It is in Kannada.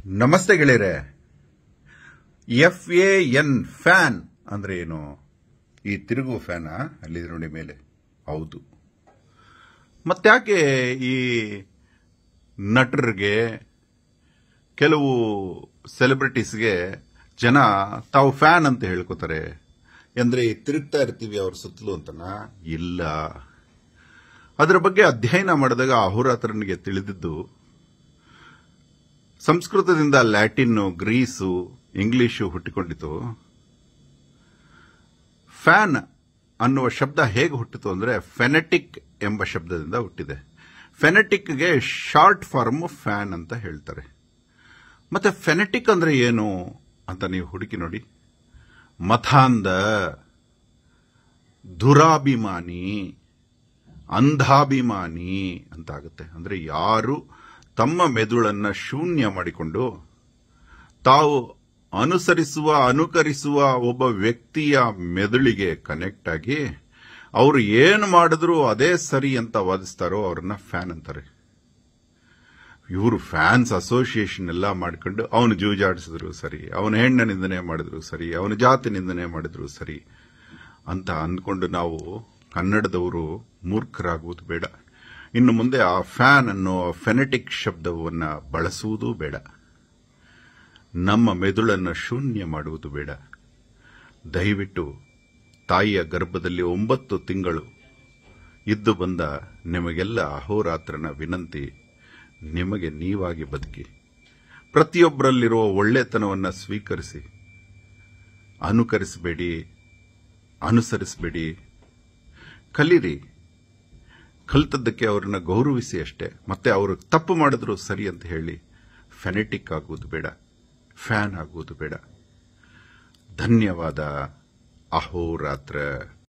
ನಮಸ್ತೆ ಗೆಳೆಯರೆ. FAN ಫ್ಯಾನ್ ಅಂದ್ರೆ ಏನು? ಈ ತಿರುಗುವ ಫ್ಯಾನ ಅಲ್ಲಿ ನೋಡಿ ಮೇಲೆ. ಹೌದು. ಮತ್ತ್ಯಾಕೆ ಈ ನಟರಿಗೆ, ಕೆಲವು ಸೆಲೆಬ್ರಿಟೀಸ್ಗೆ ಜನ ತಾವು ಫ್ಯಾನ್ ಅಂತ ಹೇಳ್ಕೊತಾರೆ? ಅಂದ್ರೆ ತಿರುಗ್ತಾ ಇರ್ತೀವಿ ಅವ್ರ ಸುತ್ತಲೂ ಅಂತನಾ? ಇಲ್ಲ. ಅದರ ಬಗ್ಗೆ ಅಧ್ಯಯನ ಮಾಡಿದಾಗ ಅಹೋರಾತ್ರನಿಗೆ ತಿಳಿದಿದ್ದು, ಸಂಸ್ಕೃತದಿಂದ ಲ್ಯಾಟಿನ್, ಗ್ರೀಸು, ಇಂಗ್ಲಿಷು ಹುಟ್ಟಿಕೊಂಡಿತು. ಫ್ಯಾನ್ ಅನ್ನುವ ಶಬ್ದ ಹೇಗೆ ಹುಟ್ಟಿತು ಅಂದ್ರೆ ಫೆನೆಟಿಕ್ ಎಂಬ ಶಬ್ದದಿಂದ ಹುಟ್ಟಿದೆ. ಫೆನೆಟಿಕ್ಗೆ ಶಾರ್ಟ್ ಫಾರ್ಮ್ ಫ್ಯಾನ್ ಅಂತ ಹೇಳ್ತಾರೆ. ಮತ್ತೆ ಫೆನೆಟಿಕ್ ಅಂದ್ರೆ ಏನು ಅಂತ ನೀವು ಹುಡುಕಿ ನೋಡಿ. ಮತಾಂಧ, ದುರಾಭಿಮಾನಿ, ಅಂಧಾಭಿಮಾನಿ ಅಂತ ಆಗುತ್ತೆ. ಅಂದ್ರೆ ಯಾರು ತಮ್ಮ ಮೆದುಳನ್ನ ಶೂನ್ಯ ಮಾಡಿಕೊಂಡು ತಾವು ಅನುಕರಿಸುವ ಒಬ್ಬ ವ್ಯಕ್ತಿಯ ಮೆದುಳಿಗೆ ಕನೆಕ್ಟ್ ಆಗಿ ಅವರು ಏನು ಮಾಡಿದ್ರು ಅದೇ ಸರಿ ಅಂತ ವಾದಿಸ್ತಾರೋ ಅವ್ರನ್ನ ಫ್ಯಾನ್ ಅಂತಾರೆ. ಇವರು ಫ್ಯಾನ್ಸ್ ಅಸೋಸಿಯೇಷನ್ ಎಲ್ಲ ಮಾಡ್ಕೊಂಡು ಅವನು ಜೂಜಾಡಿಸಿದ್ರು ಸರಿ, ಅವನ ಹೆಣ್ಣ ನಿಂದನೆ ಮಾಡಿದ್ರು ಸರಿ, ಅವನ ಜಾತಿ ನಿಂದನೆ ಮಾಡಿದ್ರು ಸರಿ ಅಂತ ಅಂದ್ಕೊಂಡು ನಾವು ಕನ್ನಡದವರು ಮೂರ್ಖರಾಗುವುದು ಬೇಡ. ಇನ್ನು ಮುಂದೆ ಆ ಫ್ಯಾನ್ ಅನ್ನೋ ಫೆನೆಟಿಕ್ ಶಬ್ದವನ್ನ ಬಳಸುವುದೂ ಬೇಡ. ನಮ್ಮ ಮೆದುಳನ್ನು ಶೂನ್ಯ ಮಾಡುವುದು ಬೇಡ. ದಯವಿಟ್ಟು ತಾಯಿಯ ಗರ್ಭದಲ್ಲಿ 9 ತಿಂಗಳು ಇದ್ದು ಬಂದ ನಿಮಗೆಲ್ಲ ಅಹೋರಾತ್ರನ ವಿನಂತಿ, ನಿಮಗೆ ನೀವಾಗಿ ಬದುಕಿ. ಪ್ರತಿಯೊಬ್ಬರಲ್ಲಿರುವ ಒಳ್ಳೆತನವನ್ನು ಸ್ವೀಕರಿಸಿ. ಅನುಕರಿಸಬೇಡಿ, ಅನುಸರಿಸಬೇಡಿ. ಕಲೀರಿ. ಕಲಿತದ್ದಕ್ಕೆ ಅವರನ್ನ ಗೌರವಿಸಿ ಅಷ್ಟೇ. ಮತ್ತೆ ಅವರು ತಪ್ಪು ಮಾಡಿದ್ರು ಸರಿ ಅಂತ ಹೇಳಿ ಫೆನೆಟಿಕ್ ಆಗುವುದು ಬೇಡ, ಫ್ಯಾನ್ ಆಗುವುದು ಬೇಡ. ಧನ್ಯವಾದ. ಅಹೋರಾತ್ರ.